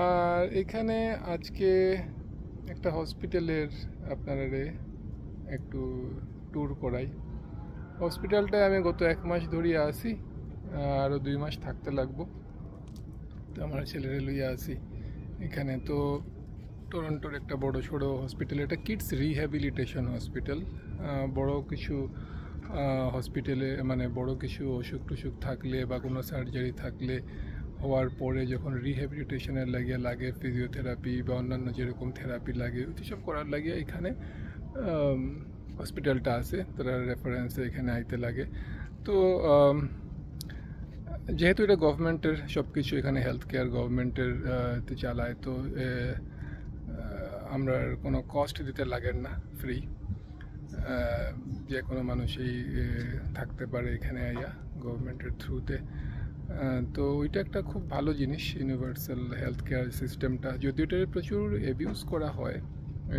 আর এখানে আজকে একটা হসপিটালের আপনারা একটু ট্যুর করাই। হসপিটালটায় আমি গত 1 মাস ধরিয়া আছি, আরও 2 মাস থাকতে লাগবো। তো আমার ছেলেরে লইয়া আছি এখানে। তো টরন্টোর একটা বড় সড়ো হসপিটাল, এটা কিডস রিহ্যাবিলিটেশন হসপিটাল। বড় কিছু হসপিটালে মানে বড় কিছু অসুখ টসুখ থাকলে বা কোনো সার্জারি থাকলে হওয়ার পরে যখন রিহ্যাবিলিটেশনের লাগে ফিজিওথেরাপি বা অন্যান্য যেরকম থেরাপি লাগে ওইসব করার লাগে এখানে হসপিটালটা আছে, তারা রেফারেন্সে এখানে আইতে লাগে। তো যেহেতু এটা গভর্নমেন্টের সব কিছু, এখানে হেলথ কেয়ার গভর্নমেন্টের চালায়, তো আমরা কোনো কস্ট দিতে লাগে না, ফ্রি। যে কোনো মানুষই থাকতে পারে এখানে আইয়া গভর্নমেন্টের থ্রুতে। তো ওইটা একটা খুব ভালো জিনিস, ইউনিভার্সাল হেলথ কেয়ার সিস্টেমটা। যদিও এটা প্রচুর অ্যাবিউজ করা হয়,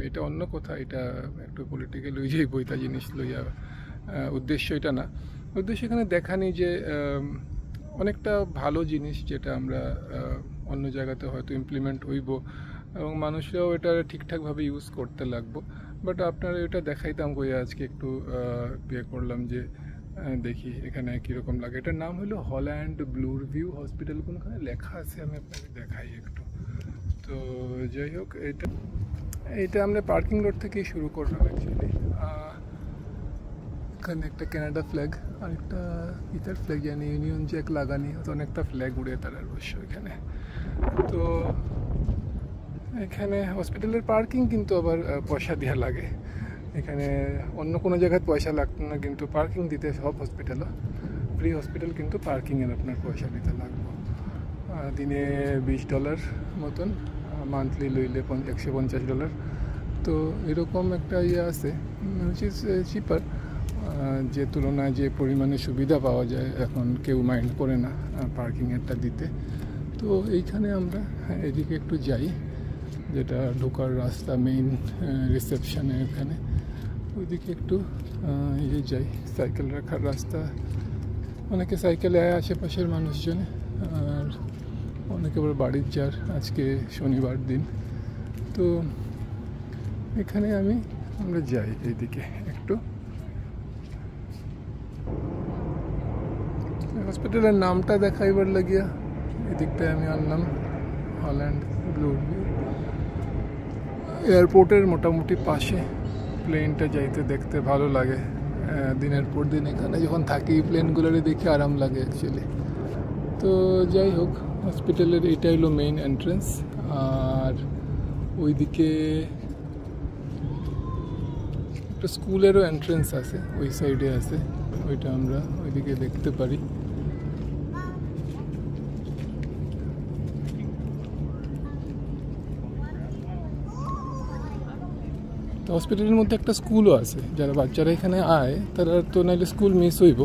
এটা অন্য কথা, এটা একটু পলিটিক্যাল ওই যে বইটা জিনিস লইয়া উদ্দেশ্য এটা না। উদ্দেশ্য এখানে দেখানি যে অনেকটা ভালো জিনিস যেটা আমরা অন্য জায়গাতে হয়তো ইমপ্লিমেন্ট হইব এবং মানুষরাও এটা ঠিকঠাকভাবে ইউজ করতে লাগবো। বাট আপনারা এটা দেখাইতাম কই আজকে একটু বিয়ে করলাম যে দেখি এখানে কীরকম লাগে। এটার নাম হলো হল্যান্ড ব্লুর ভিউ হসপিটাল, কোনখানে লেখা আছে আমি আপনাকে দেখাই একটু। তো যাই হোক, এইটা আমরা পার্কিং লট থেকেই শুরু করলাম অ্যাকচুয়ালি। এখানে একটা কানাডা ফ্ল্যাগ আর একটা ইতার ফ্ল্যাগ, জানি ইউনিয়ন জ্যাক লাগানি, তো অনেকটা ফ্ল্যাগ উড়ে তার অবশ্য এখানে। তো এখানে হসপিটালের পার্কিং কিন্তু আবার পয়সা দেওয়া লাগে। এখানে অন্য কোনো জায়গায় পয়সা লাগতো না, কিন্তু পার্কিং দিতে সব হসপিটালও ফ্রি হসপিটাল, কিন্তু পার্কিংয়ের আপনার পয়সা দিতে লাগবে দিনে $20 মতন, মান্থলি লইলে $150। তো এরকম একটা ইয়ে আছে, উইচ ইজ চিপার। যে তুলনায় যে পরিমাণে সুবিধা পাওয়া যায় এখন কেউ মাইন্ড করে না পার্কিংয়েরটা দিতে। তো এইখানে আমরা এদিকে একটু যাই, যেটা ঢোকার রাস্তা মেইন রিসেপশনে, এখানে ওইদিকে একটু যাই। সাইকেল রাখার রাস্তা, অনেকে সাইকেলে আয় আশেপাশের মানুষজনে, আর অনেকে আবার বাড়ির যার, আজকে শনিবার দিন। তো এখানে আমরা যাই এইদিকে একটু। হসপিটালের নামটা দেখাইবার লাগিয়া এদিকটায় আমি আনলাম হল্যান্ড ব্লু ভিউ। এয়ারপোর্টের মোটামুটি পাশে, প্লেনটা যাইতে দেখতে ভালো লাগে। দিনের পর দিন এখানে যখন থাকি প্লেনগুলোরে দেখে আরাম লাগে অ্যাকচুয়ালি। তো যাই হোক, হসপিটালের এইটা হলো মেইন এন্ট্রেন্স, আর ওইদিকে একটা স্কুলেরও এন্ট্রেন্স আছে, ওই সাইডে আছে, ওইটা আমরা ওইদিকে দেখতে পারি। তো হসপিটালের মধ্যে একটা স্কুলও আছে, যারা বাচ্চারা এখানে আয় তারা তো নাইলে স্কুল মিস হইব।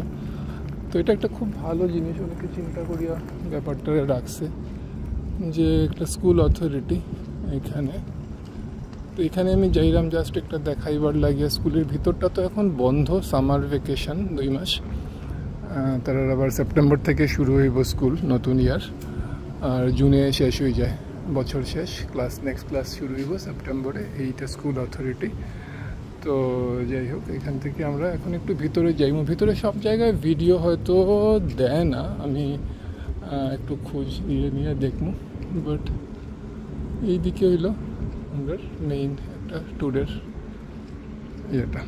তো এটা একটা খুব ভালো জিনিস, অনেকে চিন্তা করিয়া ব্যাপারটা রাখছে যে একটা স্কুল অথরিটি এখানে। তো এখানে আমি যাইলাম জাস্ট একটা দেখাইবার লাগিয়া। স্কুলের ভিতরটা তো এখন বন্ধ, সামার ভ্যাকেশন 2 মাস, তারা আবার সেপ্টেম্বর থেকে শুরু হইব স্কুল, নতুন ইয়ার, আর জুনে শেষ হয়ে যায়, বছর শেষ। নেক্সট ক্লাস শুরু হইব সেপ্টেম্বরে, এইটা স্কুল অথরিটি। তো যাই হোক, এখান থেকে আমরা এখন একটু ভিতরে যাইব। ভিতরে সব জায়গায় ভিডিও হয়তো দেয় না, আমি একটু খোঁজ নিয়ে দেখব। বাট এইদিকে হইলো আমরা মেইন একটা ট্যুরের ইয়েটা।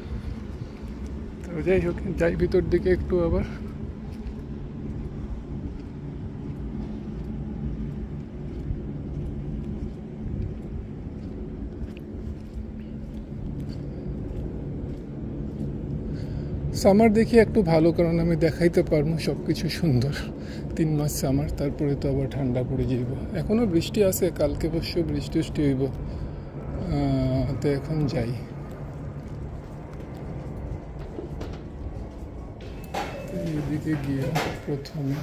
তো যাই হোক, যাই ভিতর দিকে একটু আবার। সামার দেখি একটু ভালো, কারণ আমি দেখাইতে পারবো সব কিছু সুন্দর। 3 মাস সামার, তারপরে তো আবার ঠান্ডা পড়ে যাইব। এখনও বৃষ্টি আছে, কালকে অবশ্য বৃষ্টি হইব। তো এখন যাই, এইদিকে গিয়ে প্রথমে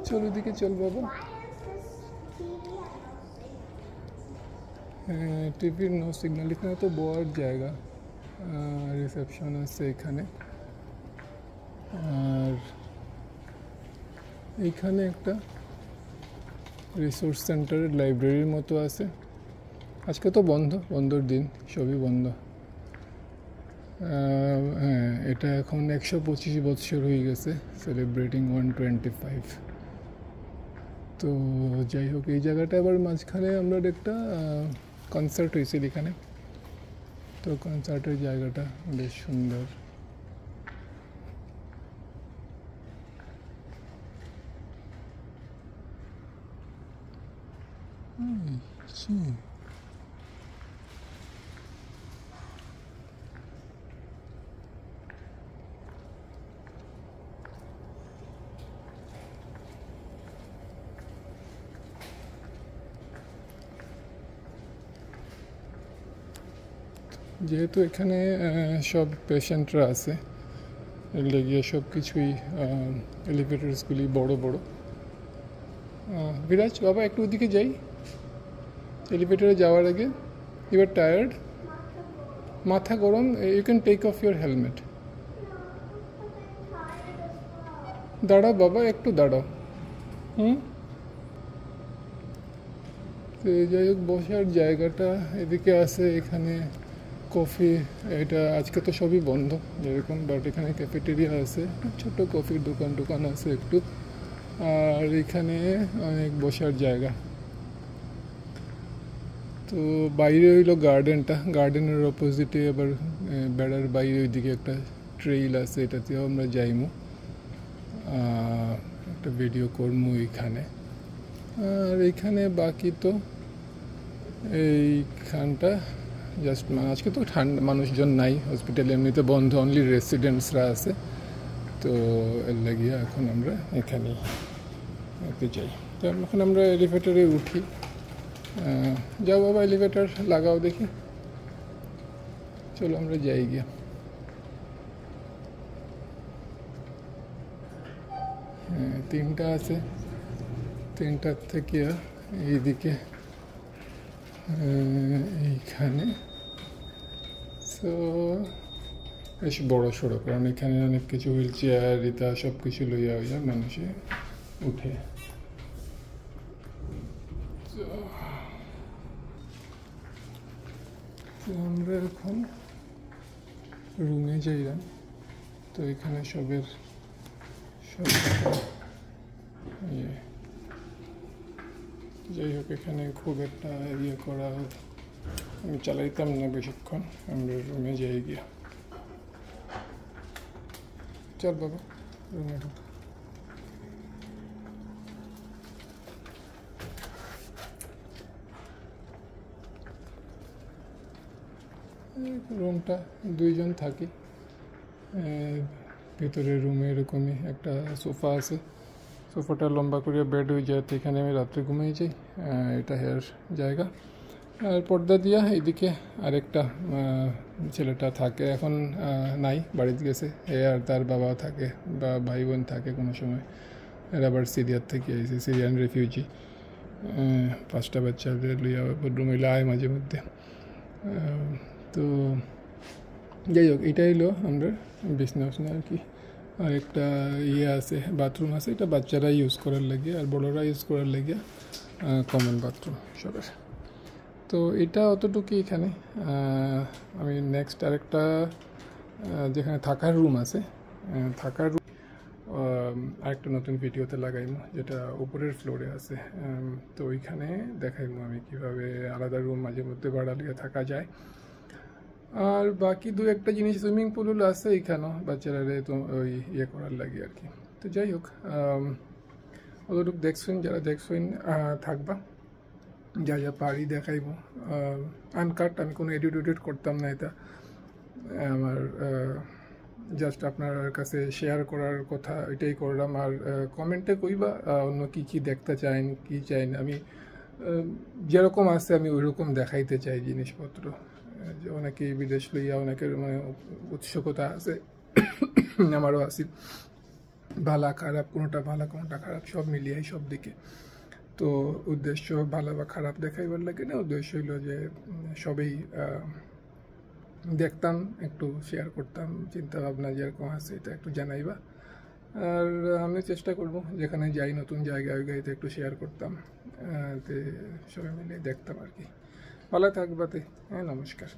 চল, ওইদিকে চল বাবা। টিভির নো সিগন্যাল। এখানে তো বড় জায়গা, রিসেপশন আছে এখানে। আর এইখানে একটা রিসোর্স সেন্টার লাইব্রেরির মতো আছে। আজকে তো বন্ধর দিন, সবই বন্ধ। হ্যাঁ, এটা এখন 125 বছর হয়ে গেছে, সেলিব্রেটিং 125। তো যাই হোক, এই জায়গাটা আবার মাঝখানে আমরা একটা কনসার্ট হয়েছিল এখানে। তো কনসার্টের জায়গাটা বেশ সুন্দর। যেহেতু এখানে সব পেশেন্টরা আছে, এগুলো গিয়ে সব কিছুই এলিভেটরসগুলি বড় বড়। বিরাজ বাবা একটু ওদিকে যাই, এলিভেটরে যাওয়ার আগে। ইউ আর টায়ার্ড, মাথা গরম, you can take off your helmet. দাঁড়াও বাবা, একটু দাঁড়াও। তো যাই হোক, বসার জায়গাটা এদিকে আছে। এখানে কফি, এটা আজকে তো সবই বন্ধ যেরকম, বাট এখানে ক্যাফেটেরিয়া আছে, ছোট কফির দোকান আছে একটু। আর এখানে অনেক বসার জায়গা। তো বাইরে হইলো গার্ডেনটা, গার্ডেনের অপোজিটে আবার বেড়ার বাইরে ওইদিকে একটা ট্রেইল আছে, এটাতেও আমরা যাইমু, একটা ভিডিও করবো এইখানে। আর এইখানে বাকি তো এইখানটা জাস্ট, আজকে তো ঠান্ডা, মানুষজন নাই, হসপিটাল এমনিতে বন্ধ, অনলি রেসিডেন্টসরা আছে। তো এর লাগিয়ে এখন আমরা এখানেই যাই। তো এখন আমরা এলিভেটরে উঠি। যাও বাবা, এলিভেটর লাগাও দেখি। চলো আমরা যাই গিয়া। হ্যাঁ, 3টা আছে, 3টার থেকে এইদিকে এইখানে। সো বেশ বড় সড়ো, কারণ এখানে অনেক কিছু হুইল চেয়ার ইতা সব কিছু লইয়া মানুষে উঠে। আমরা এখন রুমে যাইলাম। তো এখানে সব যাই হোক, এখানে খুব একটা করা আমি চালাইতাম না বেশিক্ষণ। আমরা রুমে যাই গিয়া। চল বাবা, রুমে ঢুক। রুমটা 2 জন থাকি। ভিতরে রুমে এরকমই একটা সোফা আছে, সোফাটা লম্বা করে বেড হয়ে যায়, তো এখানে আমি রাত্রে ঘুমিয়ে যাই। এটা হেয়ার জায়গা। আর পর্দা দিয়া এইদিকে আরেকটা ছেলেটা থাকে, এখন নাই, বাড়িতে গেছে। এ আর তার বাবাও থাকে, বা ভাই বোন থাকে কোনো সময়। এরা আবার সিরিয়ার থেকে এসেছে, সিরিয়ান রেফিউজি। 5টা বাচ্চাদের লইয়া রুমে আয় মাঝে মধ্যে। তো যাই হোক, এটাই হলো আমরা বিছনা আর কি। আর একটা আছে, বাথরুম আছে, এটা বাচ্চারা ইউজ করার লাগে, আর বড়রা ইউজ করার লাগে কমন বাথরুম সবার। তো এটা অতটুকু এখানে। আমি নেক্সট আরেকটা যেখানে থাকার রুম আছে, থাকার রুম আরেকটা নতুন ভিডিওতে লাগাইমো, যেটা উপরের ফ্লোরে আছে। তো ওইখানে দেখাইমো আমি কীভাবে আলাদা রুম মাঝে মধ্যে ভাড়া লিয়ে থাকা যায়। আর বাকি 2-1টা জিনিস, সুইমিং পুল আছে এখানেও বাচ্চারা তো ওই করার লাগে আর কি। তো যাই হোক, অতটুকু দেখছেন, যারা দেখছেন থাকবা, যা যা পারি দেখাইব। আনকাট, আমি কোনো এডিট করতাম না, এটা আমার জাস্ট আপনার কাছে শেয়ার করার কথা, এটাই করলাম। আর কমেন্টে কইবা অন্য কী দেখতে চাইন, কী চাইন। আমি যেরকম আছে আমি ওইরকম দেখাইতে চাই জিনিসপত্র। অনেকেই বিদেশ লইয়া অনেকের মানে উৎসুকতা আছে, আমারও আছে। ভালা খারাপ, কোনোটা ভালো কোনোটা খারাপ, সব মিলিয়ে সব দিকে। তো উদ্দেশ্য ভালো বা খারাপ দেখাইবার লাগে না, উদ্দেশ্য হইল যে সবই দেখতাম, একটু শেয়ার করতাম, চিন্তা ভাবনা যেরকম আছে এটা একটু জানাইবা। আর আমি চেষ্টা করব যেখানে যাই নতুন জায়গায় গাইতে একটু শেয়ার করতাম, সবাই মিলে দেখতাম আর কি। ভালো থাকবাতে। হ্যাঁ, নমস্কার।